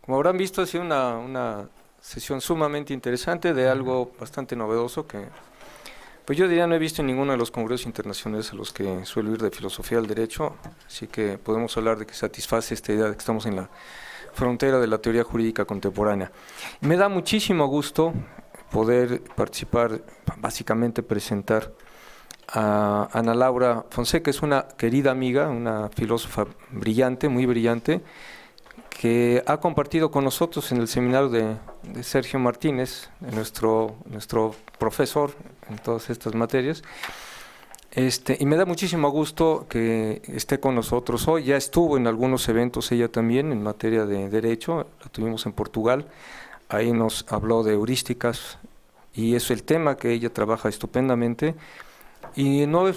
Como habrán visto, ha sido una sesión sumamente interesante de algo bastante novedoso que, pues yo diría, no he visto en ninguno de los congresos internacionales a los que suelo ir de filosofía del derecho, así que podemos hablar de que satisface esta idea de que estamos en la frontera de la teoría jurídica contemporánea. Me da muchísimo gusto poder participar, básicamente presentar a Ana Laura Fonseca. Es una querida amiga, una filósofa brillante, muy brillante, que ha compartido con nosotros en el seminario de Sergio Martínez, nuestro profesor en todas estas materias. Y me da muchísimo gusto que esté con nosotros hoy. Ya estuvo en algunos eventos ella también en materia de derecho, la tuvimos en Portugal, ahí nos habló de heurísticas y es el tema que ella trabaja estupendamente. Y no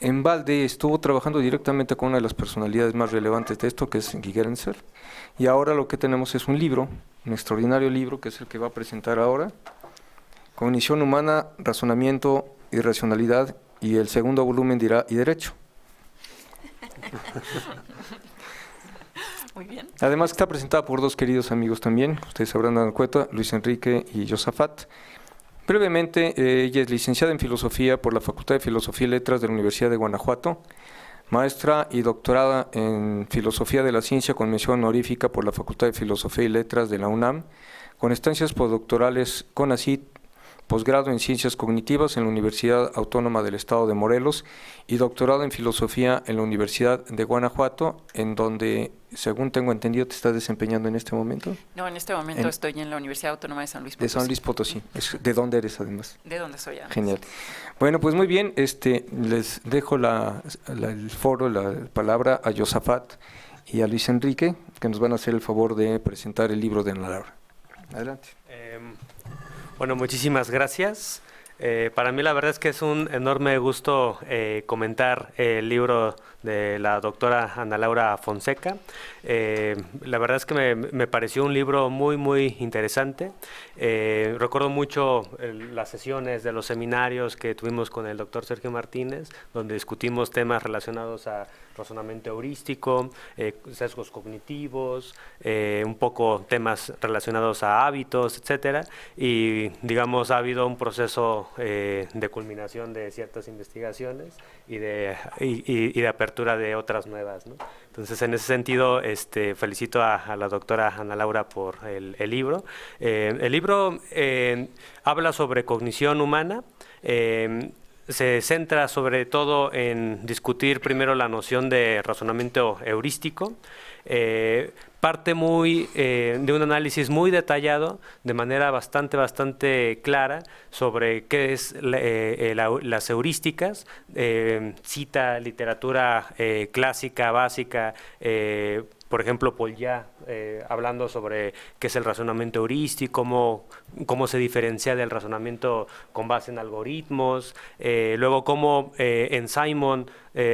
en balde estuvo trabajando directamente con una de las personalidades más relevantes de esto, que es Guy Gerenzer, y ahora lo que tenemos es un libro, un extraordinario libro, que es el que va a presentar ahora, Cognición humana, razonamiento y racionalidad, y el segundo volumen dirá y derecho. Muy bien. Además está presentada por dos queridos amigos también, ustedes se habrán dado cuenta, Luis Enrique y Josafat. Brevemente, ella es licenciada en Filosofía por la Facultad de Filosofía y Letras de la Universidad de Guanajuato, maestra y doctorada en Filosofía de la Ciencia con mención honorífica por la Facultad de Filosofía y Letras de la UNAM, con estancias postdoctorales CONACYT, posgrado en Ciencias Cognitivas en la Universidad Autónoma del Estado de Morelos y doctorado en Filosofía en la Universidad de Guanajuato, en donde, según tengo entendido, te estás desempeñando en este momento. No, en este momento estoy en la Universidad Autónoma de San Luis Potosí. De San Luis Potosí. ¿De dónde eres, además? ¿De dónde soy, además? Genial. Bueno, pues muy bien, les dejo el foro, la palabra a Josafat y a Luis Enrique, que nos van a hacer el favor de presentar el libro de Ana Laura. Adelante. Bueno, muchísimas gracias. Para mí la verdad es que es un enorme gusto comentar el libro de la doctora Ana Laura Fonseca. La verdad es que me pareció un libro muy, muy interesante. Recuerdo mucho las sesiones de los seminarios que tuvimos con el doctor Sergio Martínez, donde discutimos temas relacionados a razonamiento heurístico, sesgos cognitivos, un poco temas relacionados a hábitos, etcétera, y digamos ha habido un proceso de culminación de ciertas investigaciones y de apertura de otras nuevas, ¿no? Entonces, en ese sentido, felicito a la doctora Ana Laura por el libro. El libro habla sobre cognición humana. Se centra sobre todo en discutir primero la noción de razonamiento heurístico, parte de un análisis muy detallado, de manera bastante clara, sobre qué es las heurísticas, cita literatura clásica, básica, por ejemplo, Paul Ya, hablando sobre qué es el razonamiento heurístico, cómo se diferencia del razonamiento con base en algoritmos, luego cómo en Simon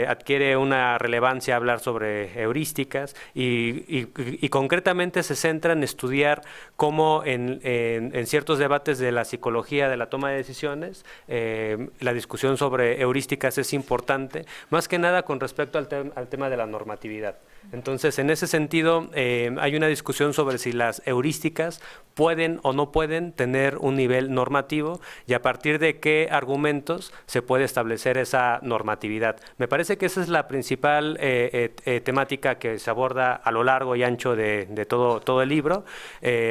adquiere una relevancia hablar sobre heurísticas y concretamente se centra en estudiar cómo en ciertos debates de la psicología de la toma de decisiones la discusión sobre heurísticas es importante, más que nada con respecto al tema de la normatividad. Entonces, en ese sentido, hay una discusión sobre si las heurísticas pueden o no pueden tener un nivel normativo y a partir de qué argumentos se puede establecer esa normatividad. Me parece que esa es la principal temática que se aborda a lo largo y ancho de todo el libro.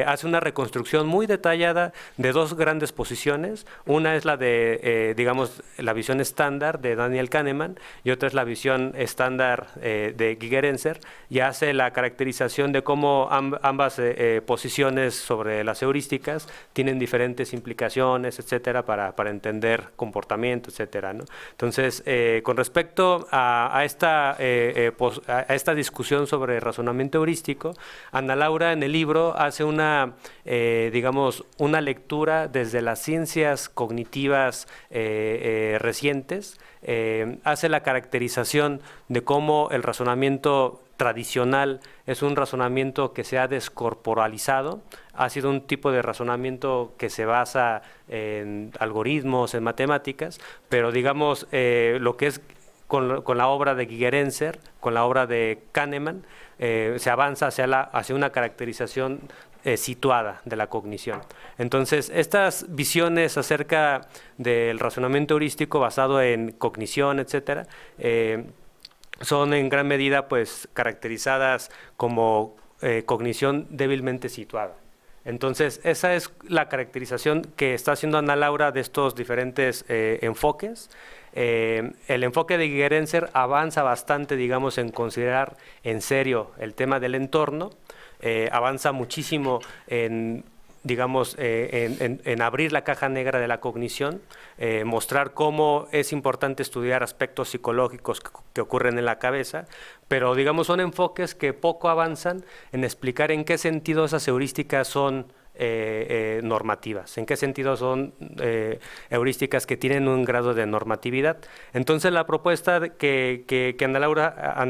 Hace una reconstrucción muy detallada de dos grandes posiciones. Una es la de, digamos, la visión estándar de Daniel Kahneman y otra es la visión estándar de Guy Gerenzer, y hace la caracterización de cómo ambas posiciones sobre las heurísticas tienen diferentes implicaciones, etcétera, para entender comportamiento, etcétera, ¿no? Entonces, con respecto a esta discusión sobre razonamiento heurístico, Ana Laura en el libro hace digamos, una lectura desde las ciencias cognitivas recientes, hace la caracterización de cómo el razonamiento tradicional, es un razonamiento que se ha descorporalizado, ha sido un tipo de razonamiento que se basa en algoritmos, en matemáticas, pero digamos lo que es con la obra de Gigerenzer, con la obra de Kahneman, se avanza hacia una caracterización situada de la cognición. Entonces, estas visiones acerca del razonamiento heurístico basado en cognición, etcétera, son en gran medida pues caracterizadas como cognición débilmente situada. Entonces, esa es la caracterización que está haciendo Ana Laura de estos diferentes enfoques. El enfoque de Gigerenzer avanza bastante, digamos, en considerar en serio el tema del entorno, avanza muchísimo en, digamos, en abrir la caja negra de la cognición, mostrar cómo es importante estudiar aspectos psicológicos que ocurren en la cabeza, pero digamos son enfoques que poco avanzan en explicar en qué sentido esas heurísticas son normativas, en qué sentido son heurísticas que tienen un grado de normatividad. Entonces la propuesta que Ana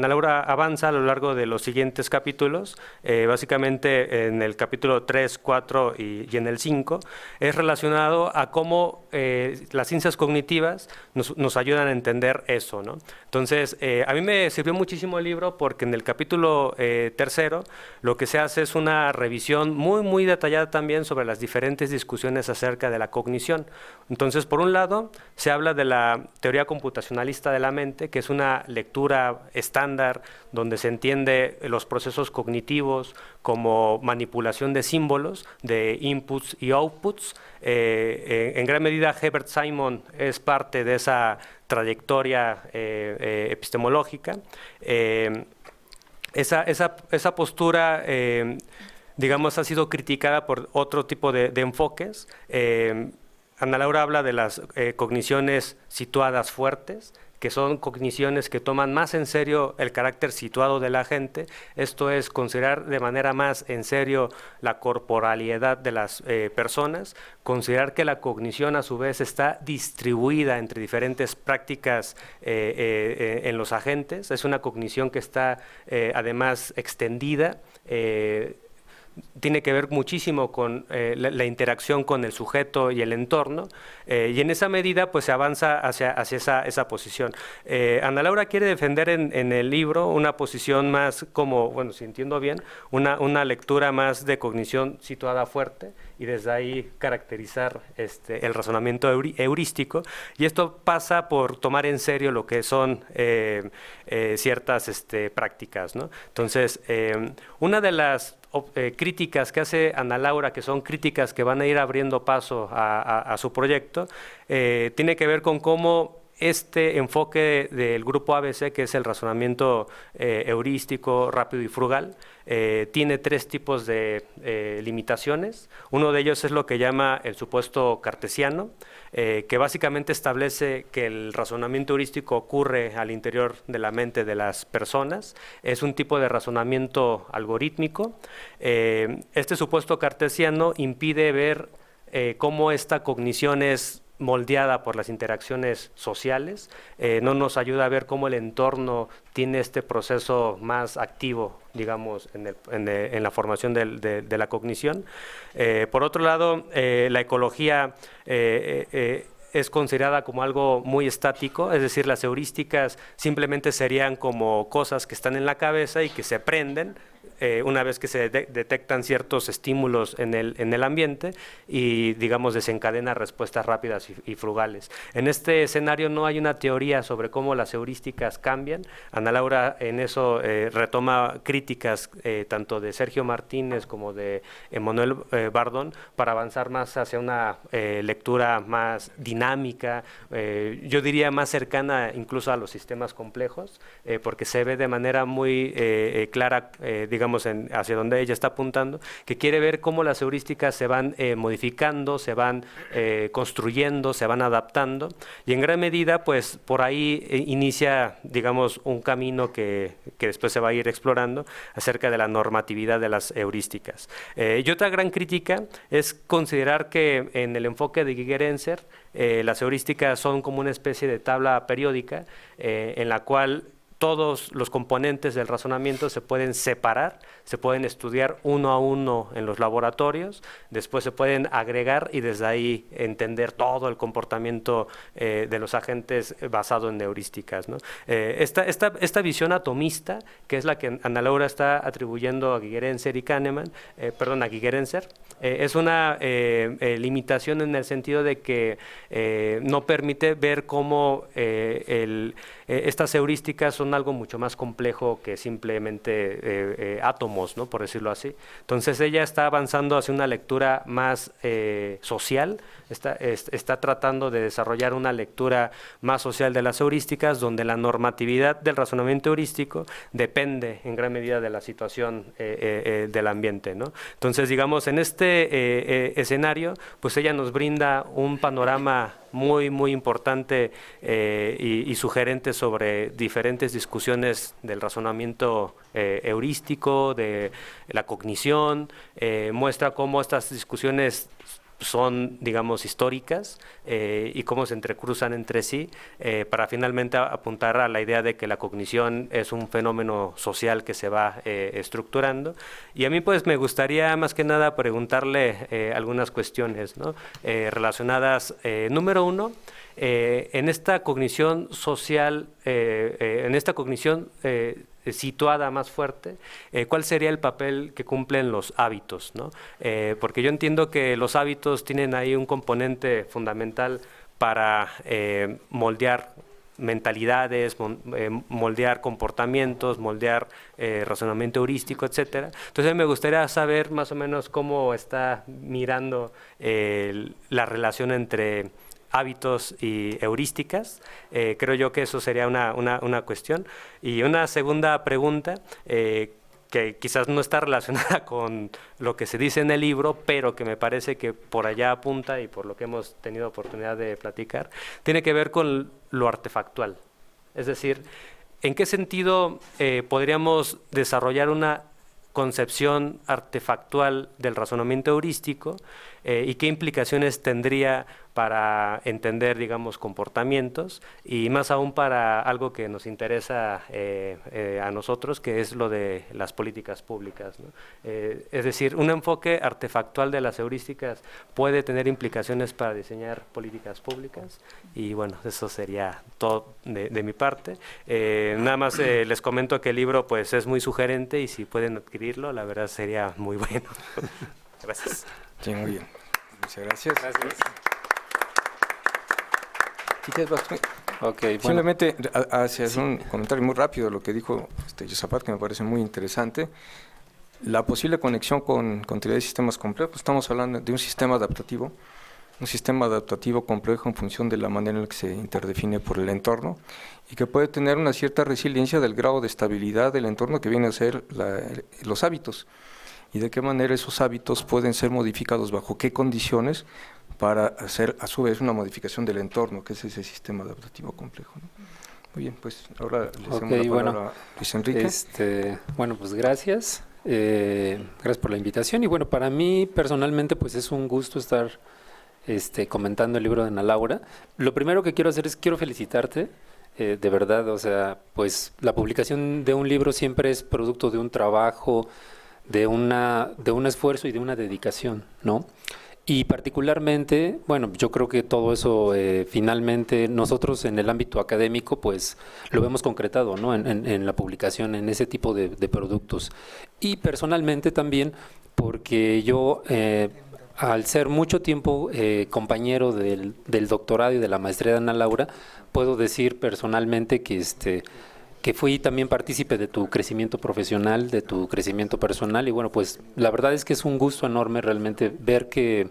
Laura avanza a lo largo de los siguientes capítulos, básicamente en el capítulo 3, 4 y en el 5, es relacionado a cómo las ciencias cognitivas nos ayudan a entender eso, ¿no? Entonces, a mí me sirvió muchísimo el libro porque en el capítulo tercero lo que se hace es una revisión muy detallada también sobre las diferentes discusiones acerca de la cognición. Entonces, por un lado, se habla de la teoría computacionalista de la mente, que es una lectura estándar donde se entiende los procesos cognitivos como manipulación de símbolos, de inputs y outputs. En gran medida, Herbert Simon es parte de esa trayectoria epistemológica. Esa postura digamos, ha sido criticada por otro tipo de enfoques. Ana Laura habla de las cogniciones situadas fuertes, que son cogniciones que toman más en serio el carácter situado de la gente, esto es, considerar de manera más en serio la corporalidad de las personas, considerar que la cognición a su vez está distribuida entre diferentes prácticas en los agentes, es una cognición que está además extendida, tiene que ver muchísimo con la interacción con el sujeto y el entorno, y en esa medida pues se avanza hacia esa posición. Ana Laura quiere defender en el libro una posición más como, bueno, si entiendo bien, una lectura más de cognición situada fuerte, y desde ahí caracterizar el razonamiento heurístico, y esto pasa por tomar en serio lo que son ciertas prácticas, ¿no? Entonces, una de las críticas que hace Ana Laura, que son críticas que van a ir abriendo paso a su proyecto, tiene que ver con cómo este enfoque del grupo ABC, que es el razonamiento heurístico, rápido y frugal, tiene tres tipos de limitaciones. Uno de ellos es lo que llama el supuesto cartesiano, que básicamente establece que el razonamiento heurístico ocurre al interior de la mente de las personas. Es un tipo de razonamiento algorítmico. Este supuesto cartesiano impide ver cómo esta cognición es moldeada por las interacciones sociales, no nos ayuda a ver cómo el entorno tiene este proceso más activo, digamos, en la formación de la cognición. Por otro lado, la ecología es considerada como algo muy estático, es decir, las heurísticas simplemente serían como cosas que están en la cabeza y que se prenden una vez que se detectan ciertos estímulos en el ambiente y, digamos, desencadena respuestas rápidas y frugales. En este escenario no hay una teoría sobre cómo las heurísticas cambian. Ana Laura en eso retoma críticas tanto de Sergio Martínez como de Emmanuel Bardon para avanzar más hacia una lectura más dinámica, yo diría más cercana incluso a los sistemas complejos, porque se ve de manera muy clara, digamos, hacia donde ella está apuntando, que quiere ver cómo las heurísticas se van modificando, se van construyendo, se van adaptando, y en gran medida, pues, por ahí inicia, digamos, un camino que después se va a ir explorando acerca de la normatividad de las heurísticas. Y otra gran crítica es considerar que en el enfoque de Gigerenzer, las heurísticas son como una especie de tabla periódica en la cual todos los componentes del razonamiento se pueden separar, se pueden estudiar uno a uno en los laboratorios, después se pueden agregar y desde ahí entender todo el comportamiento de los agentes basado en heurísticas, ¿no? Esta visión atomista, que es la que Ana Laura está atribuyendo a Gigerenzer y Kahneman, a Gigerenzer, es una limitación en el sentido de que no permite ver cómo estas heurísticas son algo mucho más complejo que simplemente átomos, ¿no? Por decirlo así. Entonces ella está avanzando hacia una lectura más social, está tratando de desarrollar una lectura más social de las heurísticas, donde la normatividad del razonamiento heurístico depende en gran medida de la situación del ambiente, ¿no? Entonces, digamos, en este escenario, pues ella nos brinda un panorama muy, muy importante y sugerente sobre diferentes discusiones del razonamiento heurístico, de la cognición, muestra cómo estas discusiones son, digamos, históricas y cómo se entrecruzan entre sí para finalmente apuntar a la idea de que la cognición es un fenómeno social que se va estructurando. Y a mí pues me gustaría más que nada preguntarle algunas cuestiones, ¿no? Relacionadas, número uno, en esta cognición social, en esta cognición situada más fuerte, ¿cuál sería el papel que cumplen los hábitos, ¿no? Porque yo entiendo que los hábitos tienen ahí un componente fundamental para moldear mentalidades, moldear comportamientos, moldear razonamiento heurístico, etcétera. Entonces me gustaría saber más o menos cómo está mirando la relación entre hábitos y heurísticas. Creo yo que eso sería una cuestión. Y una segunda pregunta, que quizás no está relacionada con lo que se dice en el libro, pero que me parece que por allá apunta y por lo que hemos tenido oportunidad de platicar, tiene que ver con lo artefactual. Es decir, ¿en qué sentido podríamos desarrollar una concepción artefactual del razonamiento heurístico y qué implicaciones tendría para entender, digamos, comportamientos y más aún para algo que nos interesa a nosotros, que es lo de las políticas públicas, ¿no? Es decir, un enfoque artefactual de las heurísticas puede tener implicaciones para diseñar políticas públicas y bueno, eso sería todo de mi parte. Nada más les comento que el libro pues es muy sugerente y si pueden adquirirlo, la verdad sería muy bueno. Gracias. Sí, muy bien. Muchas gracias. Gracias. Okay, bueno. Simplemente hacer un comentario muy rápido de lo que dijo Josaphat, que me parece muy interesante. La posible conexión con teoría de sistemas complejos, estamos hablando de un sistema adaptativo complejo en función de la manera en la que se interdefine por el entorno y que puede tener una cierta resiliencia del grado de estabilidad del entorno que viene a ser los hábitos y de qué manera esos hábitos pueden ser modificados, bajo qué condiciones, para hacer a su vez una modificación del entorno, que es ese sistema adaptativo complejo, ¿no? Muy bien, pues ahora le hacemos la palabra a Luis Enrique. Bueno, pues gracias. Gracias por la invitación. Y bueno, para mí personalmente pues es un gusto estar comentando el libro de Ana Laura. Lo primero que quiero hacer es quiero felicitarte. De verdad, o sea, pues la publicación de un libro siempre es producto de un trabajo, de un esfuerzo y de una dedicación, ¿no? Y particularmente, bueno, yo creo que todo eso finalmente nosotros en el ámbito académico pues lo vemos concretado, ¿no? En la publicación, en ese tipo de productos. Y personalmente también porque yo, al ser mucho tiempo compañero del doctorado y de la maestría de Ana Laura, puedo decir personalmente que fui también partícipe de tu crecimiento profesional, de tu crecimiento personal y bueno, pues la verdad es que es un gusto enorme realmente ver que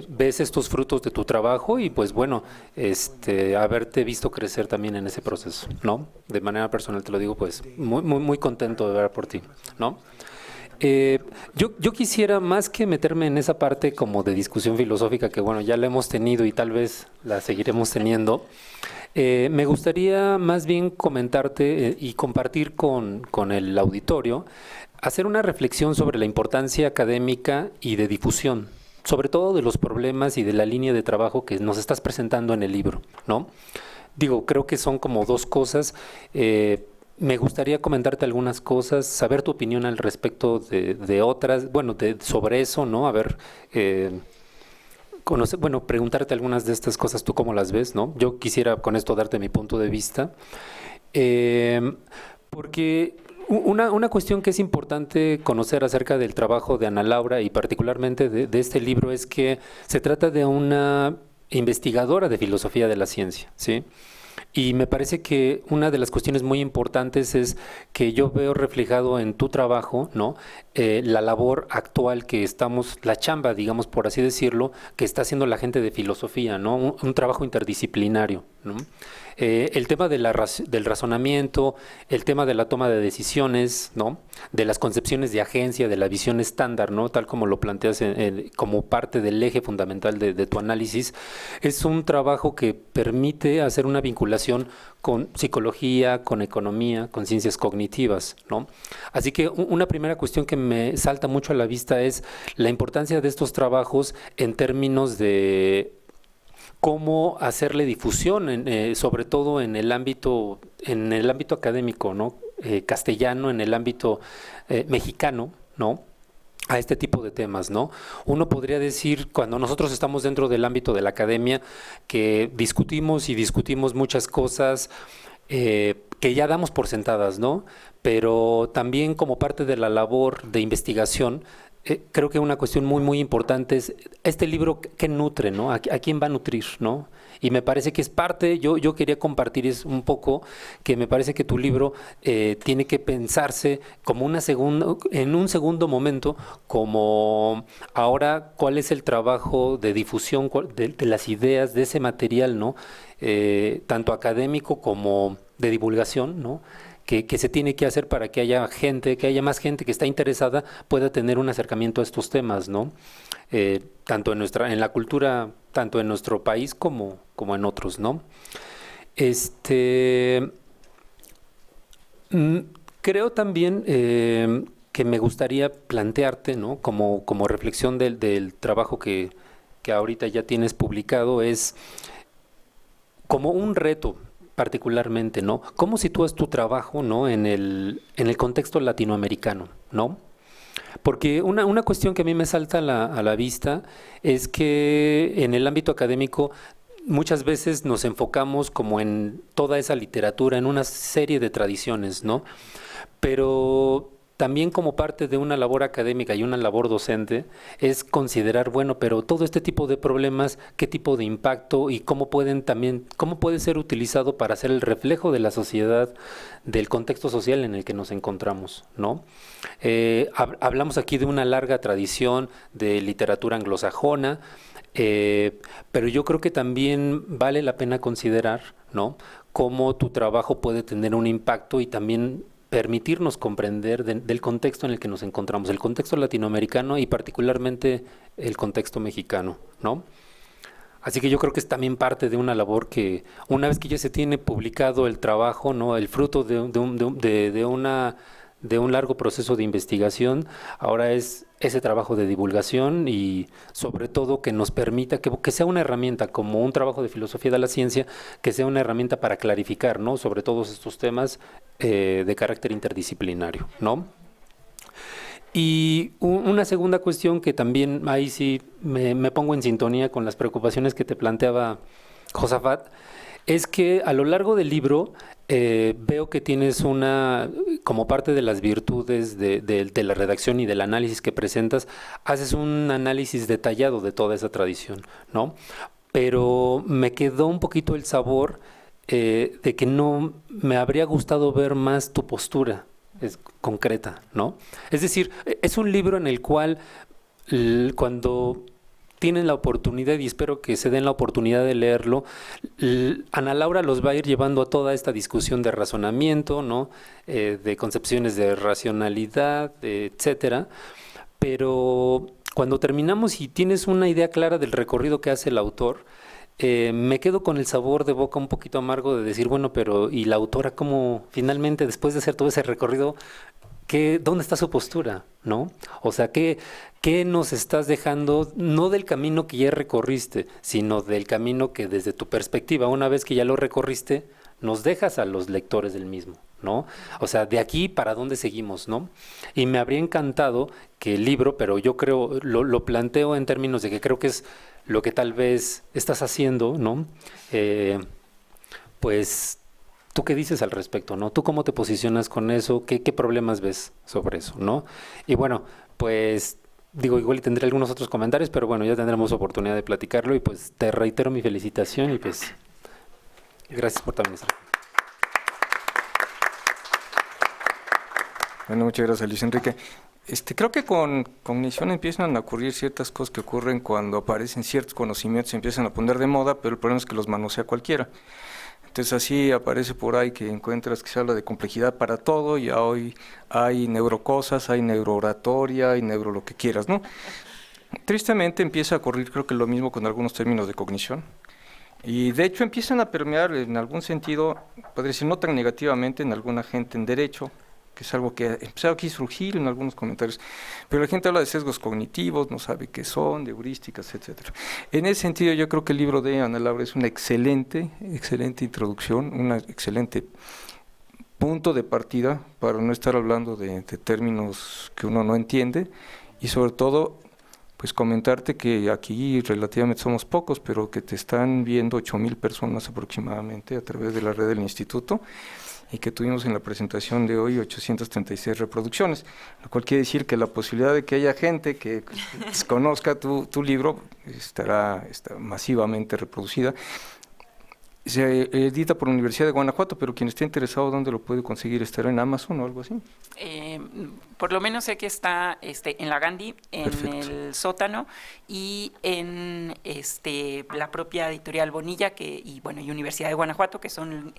ves estos frutos de tu trabajo y pues bueno, haberte visto crecer también en ese proceso, ¿no? De manera personal te lo digo, pues muy, muy, muy contento de ver por ti, ¿no? Yo quisiera más que meterme en esa parte como de discusión filosófica que bueno, ya la hemos tenido y tal vez la seguiremos teniendo. Me gustaría más bien comentarte y compartir con el auditorio, hacer una reflexión sobre la importancia académica y de difusión, sobre todo de los problemas y de la línea de trabajo que nos estás presentando en el libro, ¿no? Digo, creo que son como dos cosas. me gustaría comentarte algunas cosas, saber tu opinión al respecto de otras, bueno, sobre eso, ¿no? A ver, bueno, preguntarte algunas de estas cosas, ¿tú cómo las ves, no? Yo quisiera con esto darte mi punto de vista, porque una cuestión que es importante conocer acerca del trabajo de Ana Laura y particularmente de este libro es que se trata de una investigadora de filosofía de la ciencia, ¿sí? Y me parece que una de las cuestiones muy importantes es que yo veo reflejado en tu trabajo, ¿no? La labor actual que estamos, la chamba, digamos por así decirlo, que está haciendo la gente de filosofía, ¿no? Un trabajo interdisciplinario, ¿no? El tema de del razonamiento, el tema de la toma de decisiones, ¿no? De las concepciones de agencia, de la visión estándar, ¿no? Tal como lo planteas como parte del eje fundamental de tu análisis, es un trabajo que permite hacer una vinculación con psicología, con economía, con ciencias cognitivas, ¿no? Así que una primera cuestión que me salta mucho a la vista es la importancia de estos trabajos en términos de cómo hacerle difusión, sobre todo en el ámbito académico, ¿no? Castellano, en el ámbito mexicano, ¿no? A este tipo de temas, ¿no? Uno podría decir, cuando nosotros estamos dentro del ámbito de la academia, que discutimos y discutimos muchas cosas que ya damos por sentadas, ¿no? Pero también como parte de la labor de investigación, creo que una cuestión muy, muy importante es este libro que nutre, ¿no? ¿A quién va a nutrir, ¿no? Y me parece que es parte, yo quería compartir un poco, que me parece que tu libro tiene que pensarse como en un segundo momento, como ahora cuál es el trabajo de difusión de las ideas, de ese material, ¿no? Tanto académico como de divulgación, ¿no? Que se tiene que hacer para que haya más gente que está interesada, pueda tener un acercamiento a estos temas, ¿no? Tanto en la cultura, tanto en nuestro país como en otros, ¿no? Creo también que me gustaría plantearte, ¿no? Como reflexión del trabajo que ahorita ya tienes publicado, es como un reto particularmente, ¿no? ¿Cómo sitúas tu trabajo, ¿no? en el contexto latinoamericano, ¿no? Porque una cuestión que a mí me salta a la vista es que en el ámbito académico muchas veces nos enfocamos como en toda esa literatura, en una serie de tradiciones, ¿no? Pero también como parte de una labor académica y una labor docente es considerar, bueno, pero todo este tipo de problemas, qué tipo de impacto y cómo puede ser utilizado para hacer el reflejo de la sociedad, del contexto social en el que nos encontramos, ¿no? Hablamos aquí de una larga tradición de literatura anglosajona, pero yo creo que también vale la pena considerar, ¿no? Cómo tu trabajo puede tener un impacto y también permitirnos comprender del contexto en el que nos encontramos, el contexto latinoamericano y particularmente el contexto mexicano, ¿no? Así que yo creo que es también parte de una labor que una vez que ya se tiene publicado el trabajo, ¿no? El fruto de un largo proceso de investigación, ahora es ese trabajo de divulgación y sobre todo que nos permita que sea una herramienta, como un trabajo de filosofía de la ciencia, que sea una herramienta para clarificar, ¿no? Sobre todos estos temas de carácter interdisciplinario, ¿no? Y una segunda cuestión que también ahí sí me pongo en sintonía con las preocupaciones que te planteaba Josafat, es que a lo largo del libro veo que tienes como parte de las virtudes de la redacción y del análisis que presentas, haces un análisis detallado de toda esa tradición, ¿no? Pero me quedó un poquito el sabor de que no me habría gustado ver más tu postura concreta, ¿no? Es decir, es un libro en el cual cuando tienen la oportunidad, y espero que se den la oportunidad de leerlo, Ana Laura los va a ir llevando a toda esta discusión de razonamiento, ¿no? De concepciones de racionalidad, etcétera. Pero cuando terminamos y tienes una idea clara del recorrido que hace el autor, me quedo con el sabor de boca un poquito amargo de decir, bueno, pero ¿y la autora cómo finalmente, después de hacer todo ese recorrido, dónde está su postura, ¿no? O sea, ¿qué nos estás dejando, no del camino que ya recorriste, sino del camino que desde tu perspectiva, una vez que ya lo recorriste, nos dejas a los lectores del mismo, ¿no? O sea, de aquí para dónde seguimos, ¿no? Y me habría encantado que el libro, pero yo creo, lo planteo en términos de que creo que es lo que tal vez estás haciendo, ¿no? Pues, ¿tú qué dices al respecto, no? ¿Tú cómo te posicionas con eso? ¿Qué problemas ves sobre eso, no? Y bueno, pues, digo, igual y tendré algunos otros comentarios, pero bueno, ya tendremos oportunidad de platicarlo y pues te reitero mi felicitación y pues, gracias por también estar aquí. Bueno, muchas gracias, Luis Enrique. Creo que con cognición empiezan a ocurrir ciertas cosas que ocurren cuando aparecen ciertos conocimientos, se empiezan a poner de moda, pero el problema es que los manosea cualquiera. Entonces así aparece por ahí que encuentras que se habla de complejidad para todo, y hoy hay neurocosas, hay neurooratoria, hay neuro lo que quieras, ¿no? Tristemente empieza a ocurrir, creo que lo mismo con algunos términos de cognición. Y de hecho empiezan a permear en algún sentido, podría decir no tan negativamente, en alguna gente en derecho, que es algo que empezó aquí a surgir en algunos comentarios, pero la gente habla de sesgos cognitivos, no sabe qué son, de heurísticas, etcétera. En ese sentido yo creo que el libro de Ana Laura es una excelente introducción, un excelente punto de partida para no estar hablando de términos que uno no entiende, y sobre todo pues comentarte que aquí relativamente somos pocos, pero que te están viendo 8,000 personas aproximadamente a través de la red del instituto, y que tuvimos en la presentación de hoy 836 reproducciones, lo cual quiere decir que la posibilidad de que haya gente que conozca tu libro estará masivamente reproducida. Se edita por la Universidad de Guanajuato, pero quien esté interesado, ¿dónde lo puede conseguir? ¿Estará en Amazon o algo así? Por lo menos sé que está en la Gandhi, en Perfecto. el sótano, y en la propia editorial Bonilla y Universidad de Guanajuato, que son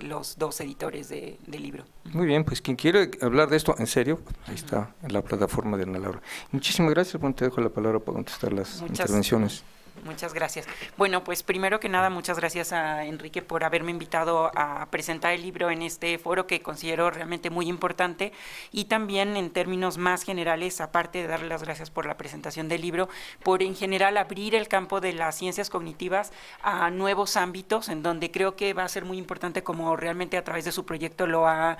los dos editores del libro. Muy bien, pues quien quiere hablar de esto en serio, ahí está en la plataforma de Ana Laura. Muchísimas gracias. Bueno, te dejo la palabra para contestar las intervenciones. Muchas gracias. Bueno, pues primero que nada, muchas gracias a Enrique por haberme invitado a presentar el libro en este foro que considero realmente muy importante, y también en términos más generales, aparte de darle las gracias por la presentación del libro, por en general abrir el campo de las ciencias cognitivas a nuevos ámbitos, en donde creo que va a ser muy importante, como realmente a través de su proyecto lo ha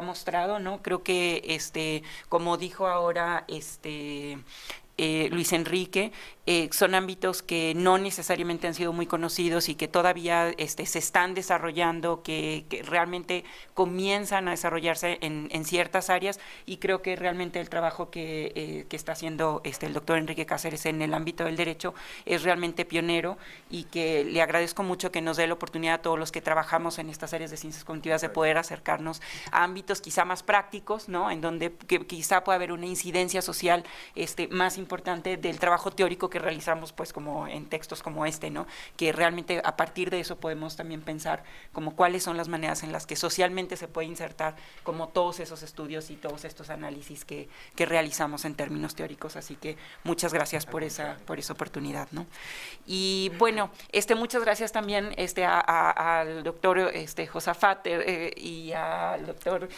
mostrado, ¿no? Creo que, como dijo ahora Luis Enrique, son ámbitos que no necesariamente han sido muy conocidos y que todavía se están desarrollando, que realmente comienzan a desarrollarse en ciertas áreas, y creo que realmente el trabajo que está haciendo el doctor Enrique Cáceres en el ámbito del derecho es realmente pionero, y que le agradezco mucho que nos dé la oportunidad a todos los que trabajamos en estas áreas de ciencias cognitivas de poder acercarnos a ámbitos quizá más prácticos, ¿no? En donde quizá pueda haber una incidencia social más importante del trabajo teórico que realizamos, pues, como en textos como ¿no? Que realmente a partir de eso podemos también pensar como cuáles son las maneras en las que socialmente se puede insertar como todos esos estudios y todos estos análisis que realizamos en términos teóricos. Así que muchas gracias por esa oportunidad, ¿no? Y bueno, muchas gracias también al doctor Josafat y al doctor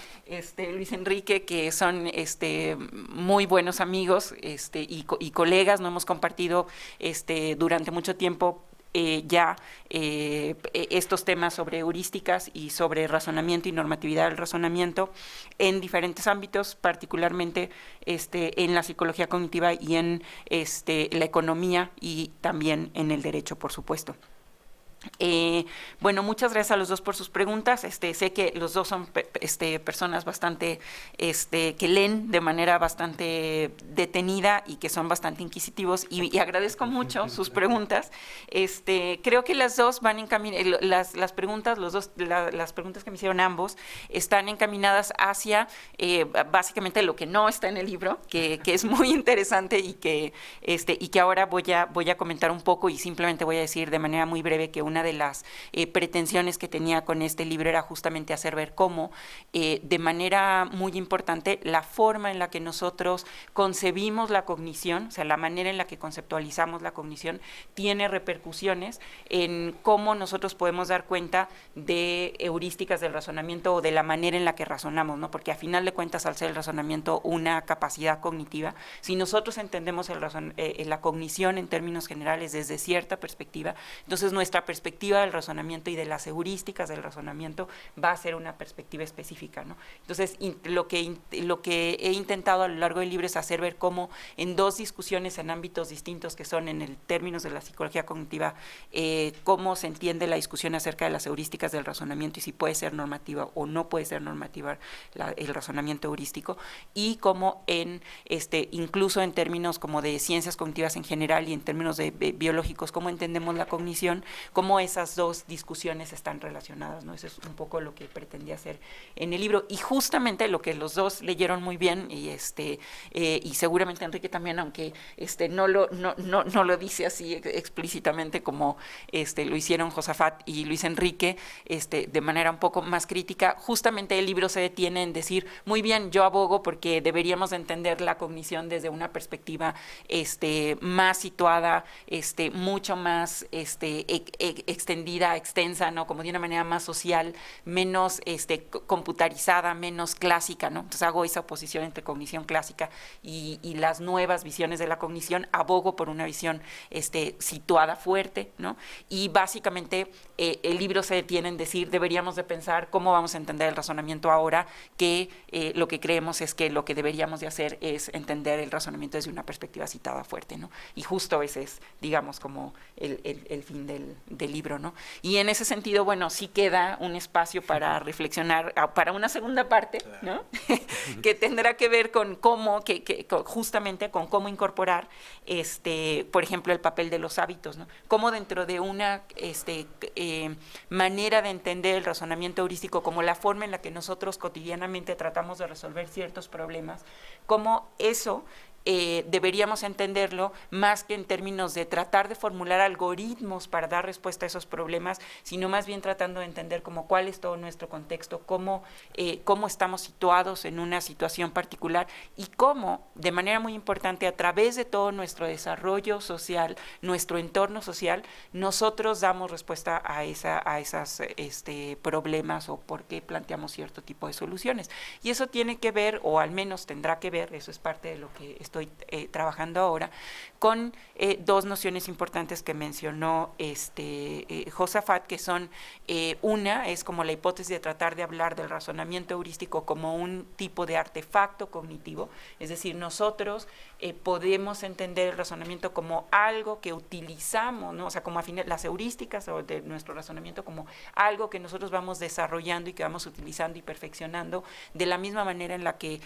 Luis Enrique, que son muy buenos amigos y colegas. No hemos compartido durante mucho tiempo estos temas sobre heurísticas y sobre razonamiento y normatividad del razonamiento en diferentes ámbitos, particularmente en la psicología cognitiva y en la economía, y también en el derecho, por supuesto. Bueno, muchas gracias a los dos por sus preguntas. Sé que los dos son personas bastante que leen de manera bastante detenida y que son bastante inquisitivos, y agradezco mucho sus preguntas. Creo que las dos van encaminadas, las preguntas que me hicieron ambos están encaminadas hacia básicamente lo que no está en el libro, que es muy interesante, y que ahora voy a comentar un poco, y simplemente voy a decir de manera muy breve que una de las pretensiones que tenía con este libro era justamente hacer ver cómo, de manera muy importante, la forma en la que nosotros concebimos la cognición, o sea, la manera en la que conceptualizamos la cognición, tiene repercusiones en cómo nosotros podemos dar cuenta de heurísticas del razonamiento o de la manera en la que razonamos, ¿no? Porque a final de cuentas, al ser el razonamiento una capacidad cognitiva, si nosotros entendemos la cognición en términos generales desde cierta perspectiva, entonces nuestra perspectiva perspectiva del razonamiento y de las heurísticas del razonamiento va a ser una perspectiva específica, ¿no? Entonces, lo que he intentado a lo largo del libro es hacer ver cómo en dos discusiones en ámbitos distintos, que son en el términos de la psicología cognitiva, cómo se entiende la discusión acerca de las heurísticas del razonamiento y si puede ser normativa o no puede ser normativa el razonamiento heurístico, y cómo incluso en términos como de ciencias cognitivas en general y en términos de biológicos, cómo entendemos la cognición, cómo esas dos discusiones están relacionadas, ¿no? Eso es un poco lo que pretendía hacer en el libro, y justamente lo que los dos leyeron muy bien, y seguramente Enrique también, aunque no lo dice así explícitamente como lo hicieron Josafat y Luis Enrique, de manera un poco más crítica, justamente el libro se detiene en decir, muy bien, yo abogo porque deberíamos de entender la cognición desde una perspectiva más situada, mucho más extendida, extensa, ¿no? Como de una manera más social, menos computarizada, menos clásica, ¿no? Entonces hago esa oposición entre cognición clásica y las nuevas visiones de la cognición, abogo por una visión situada fuerte, ¿no? Y básicamente el libro se detiene en decir, deberíamos de pensar cómo vamos a entender el razonamiento ahora, que lo que creemos es que lo que deberíamos de hacer es entender el razonamiento desde una perspectiva citada fuerte, ¿no? Y justo ese es, digamos, como el fin del libro, ¿no? Y en ese sentido, bueno, sí queda un espacio para reflexionar, para una segunda parte, ¿no? Que tendrá que ver con cómo, justamente con cómo incorporar, por ejemplo, el papel de los hábitos, ¿no? Cómo dentro de una manera de entender el razonamiento heurístico como la forma en la que nosotros cotidianamente tratamos de resolver ciertos problemas, cómo eso deberíamos entenderlo más que en términos de tratar de formular algoritmos para dar respuesta a esos problemas, sino más bien tratando de entender como cuál es todo nuestro contexto, cómo estamos situados en una situación particular y cómo, de manera muy importante, a través de todo nuestro desarrollo social, nuestro entorno social, nosotros damos respuesta a esos problemas o por qué planteamos cierto tipo de soluciones. Y eso tiene que ver, o al menos tendrá que ver, eso es parte de lo que estoy trabajando ahora, con dos nociones importantes que mencionó Josafat, que son, una es como la hipótesis de tratar de hablar del razonamiento heurístico como un tipo de artefacto cognitivo, es decir, nosotros podemos entender el razonamiento como algo que utilizamos, ¿no? O sea, como las heurísticas o de nuestro razonamiento como algo que nosotros vamos desarrollando y que vamos utilizando y perfeccionando de la misma manera en la que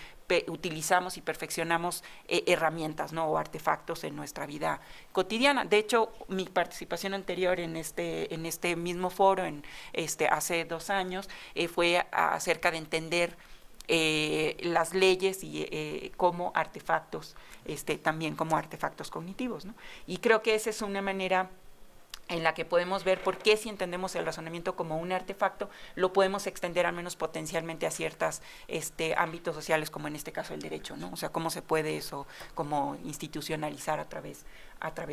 utilizamos y perfeccionamos herramientas, ¿no? O artefactos en nuestra vida cotidiana. De hecho, mi participación anterior en este mismo foro, hace 2 años, fue acerca de entender las leyes y como artefactos, también como artefactos cognitivos, ¿no? Y creo que esa es una manera en la que podemos ver por qué, si entendemos el razonamiento como un artefacto, lo podemos extender al menos potencialmente a ciertos ámbitos sociales, como en este caso el derecho, ¿no? O sea, cómo se puede eso como institucionalizar a través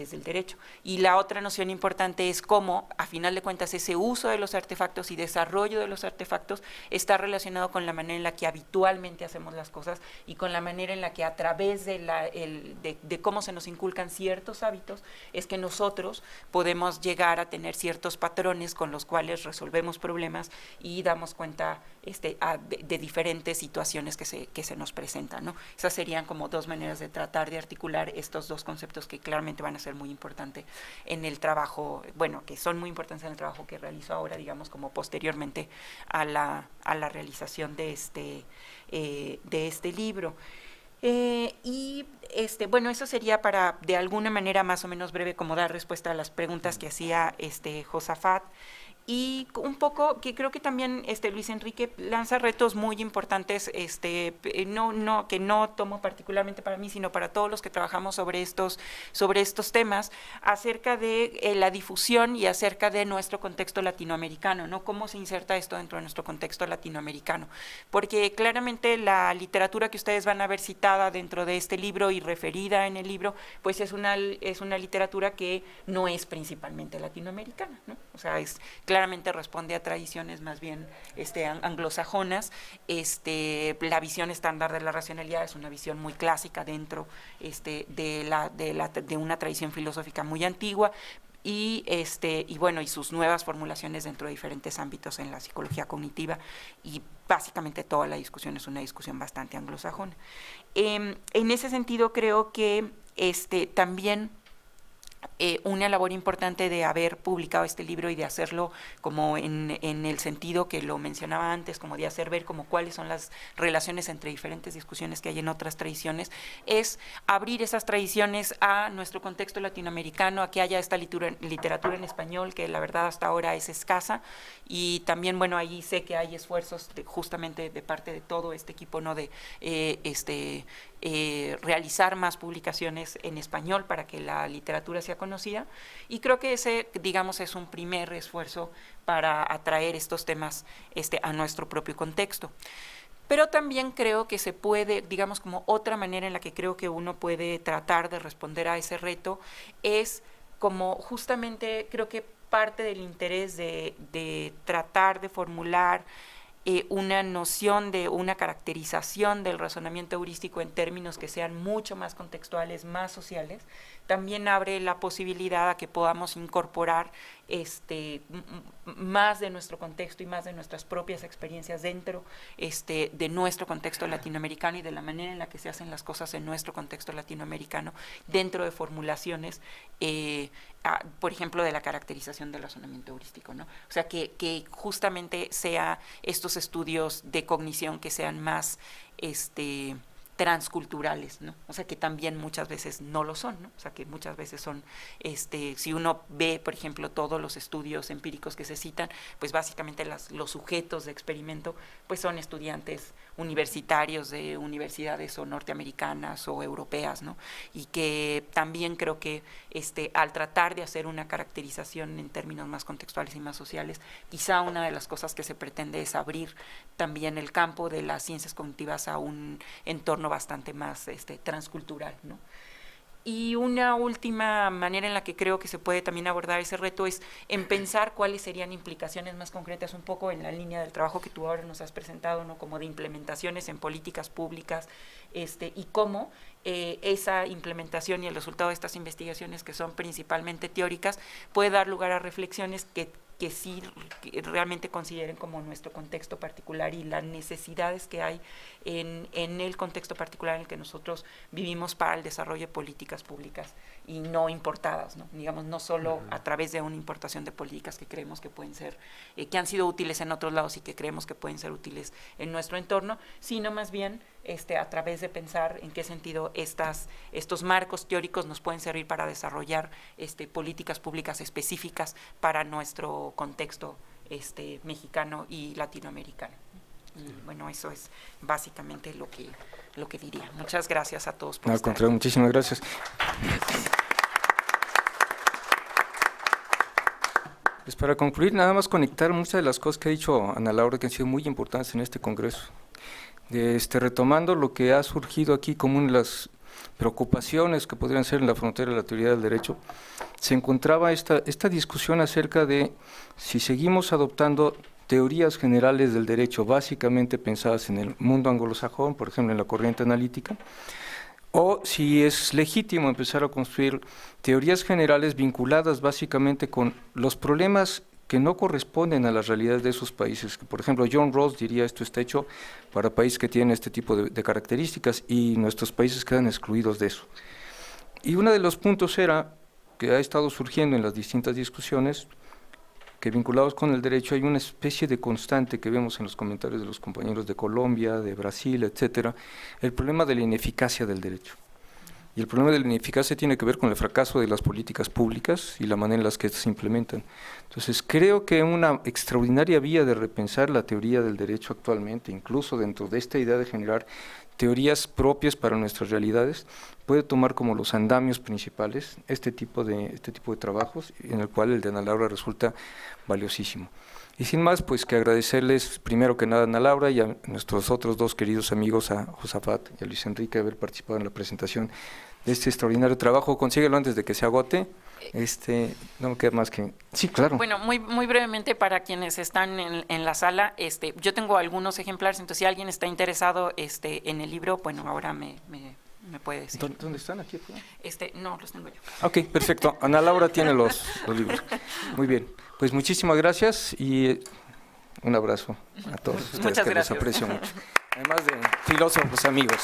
del derecho. Y la otra noción importante es cómo, a final de cuentas, ese uso de los artefactos y desarrollo de los artefactos está relacionado con la manera en la que habitualmente hacemos las cosas y con la manera en la que a través de cómo se nos inculcan ciertos hábitos es que nosotros podemos llegar a tener ciertos patrones con los cuales resolvemos problemas y damos cuenta de diferentes situaciones que se nos presentan, ¿no? Esas serían como dos maneras de tratar de articular estos dos conceptos que claramente van a ser muy importantes en el trabajo, bueno, que son muy importantes en el trabajo que realizo ahora, digamos, como posteriormente a la realización de este libro. Bueno, eso sería para, de alguna manera más o menos breve, como dar respuesta a las preguntas que hacía Josafat. Y un poco que creo que también Luis Enrique lanza retos muy importantes, que no tomo particularmente para mí, sino para todos los que trabajamos sobre estos temas, acerca de la difusión y acerca de nuestro contexto latinoamericano, ¿no? Cómo se inserta esto dentro de nuestro contexto latinoamericano, porque claramente la literatura que ustedes van a ver citada dentro de este libro y referida en el libro, pues es una literatura que no es principalmente latinoamericana, ¿no? O sea, claramente responde a tradiciones más bien anglosajonas. La visión estándar de la racionalidad es una visión muy clásica dentro de una tradición filosófica muy antigua. y bueno, y sus nuevas formulaciones dentro de diferentes ámbitos en la psicología cognitiva, y básicamente toda la discusión es una discusión bastante anglosajona. En ese sentido creo que también una labor importante de haber publicado este libro y de hacerlo como en el sentido que lo mencionaba antes, como de hacer ver como cuáles son las relaciones entre diferentes discusiones que hay en otras tradiciones, es abrir esas tradiciones a nuestro contexto latinoamericano, a que haya esta literatura en español, que la verdad hasta ahora es escasa, y también, bueno, ahí sé que hay esfuerzos justamente de parte de todo este equipo, ¿no?, de realizar más publicaciones en español para que la literatura sea conocida, y creo que ese, digamos, es un primer esfuerzo para atraer estos temas a nuestro propio contexto. Pero también creo que se puede, digamos, como otra manera en la que creo que uno puede tratar de responder a ese reto es como justamente creo que parte del interés de tratar de formular una noción de una caracterización del razonamiento heurístico en términos que sean mucho más contextuales, más sociales, también abre la posibilidad a que podamos incorporar más de nuestro contexto y más de nuestras propias experiencias dentro de nuestro contexto latinoamericano y de la manera en la que se hacen las cosas en nuestro contexto latinoamericano dentro de formulaciones, por ejemplo, de la caracterización del razonamiento heurístico, ¿no? O sea, que justamente sea estos estudios de cognición que sean más transculturales, ¿no? O sea, que también muchas veces no lo son, ¿no? O sea, que muchas veces son, si uno ve, por ejemplo, todos los estudios empíricos que se citan, pues básicamente los sujetos de experimento, pues son estudiantes universitarios de universidades o norteamericanas o europeas, ¿no? Y que también creo que al tratar de hacer una caracterización en términos más contextuales y más sociales, quizá una de las cosas que se pretende es abrir también el campo de las ciencias cognitivas a un entorno bastante más transcultural, ¿no? Y una última manera en la que creo que se puede también abordar ese reto es en pensar cuáles serían implicaciones más concretas, un poco en la línea del trabajo que tú ahora nos has presentado, ¿no?, como de implementaciones en políticas públicas, y cómo esa implementación y el resultado de estas investigaciones, que son principalmente teóricas, puede dar lugar a reflexiones que sí realmente consideren como nuestro contexto particular y las necesidades que hay en el contexto particular en el que nosotros vivimos para el desarrollo de políticas públicas y no importadas, ¿no? Digamos, no solo a través de una importación de políticas que creemos que pueden ser, que han sido útiles en otros lados y que creemos que pueden ser útiles en nuestro entorno, sino más bien a través de pensar en qué sentido estos marcos teóricos nos pueden servir para desarrollar políticas públicas específicas para nuestro contexto mexicano y latinoamericano. Y bueno, eso es básicamente lo que diría. Muchas gracias a todos por Al estar contrario, aquí. muchísimas gracias. Pues para concluir, nada más conectar muchas de las cosas que ha dicho Ana Laura, que han sido muy importantes en este congreso. Retomando lo que ha surgido aquí como una de las preocupaciones que podrían ser en la frontera de la teoría del derecho, se encontraba esta discusión acerca de si seguimos adoptando teorías generales del derecho básicamente pensadas en el mundo anglosajón, por ejemplo en la corriente analítica, o si es legítimo empezar a construir teorías generales vinculadas básicamente con los problemas que no corresponden a las realidades de esos países. Por ejemplo, John Rawls diría esto está hecho para países que tienen este tipo de características y nuestros países quedan excluidos de eso. Y uno de los puntos era que ha estado surgiendo en las distintas discusiones que vinculados con el derecho hay una especie de constante que vemos en los comentarios de los compañeros de Colombia, de Brasil, etcétera, el problema de la ineficacia del derecho. Y el problema de la ineficacia tiene que ver con el fracaso de las políticas públicas y la manera en la que estas se implementan. Entonces, creo que una extraordinaria vía de repensar la teoría del derecho actualmente, incluso dentro de esta idea de generar teorías propias para nuestras realidades, puede tomar como los andamios principales este tipo de trabajos, en el cual el de Ana Laura resulta valiosísimo. Y sin más, pues que agradecerles primero que nada a Ana Laura y a nuestros otros dos queridos amigos, a Josafat y a Luis Enrique, haber participado en la presentación de este extraordinario trabajo. Consíguelo antes de que se agote. No me queda más que... Sí, claro. Bueno, muy brevemente para quienes están en la sala, yo tengo algunos ejemplares, entonces si alguien está interesado en el libro, bueno, ahora me me puede decir. ¿Dónde están? ¿Aquí afuera? No, los tengo yo. Ok, perfecto. Ana Laura tiene los libros. Muy bien. Pues muchísimas gracias y un abrazo a todos ustedes. Muchas que gracias. los aprecio mucho. Además de filósofos amigos.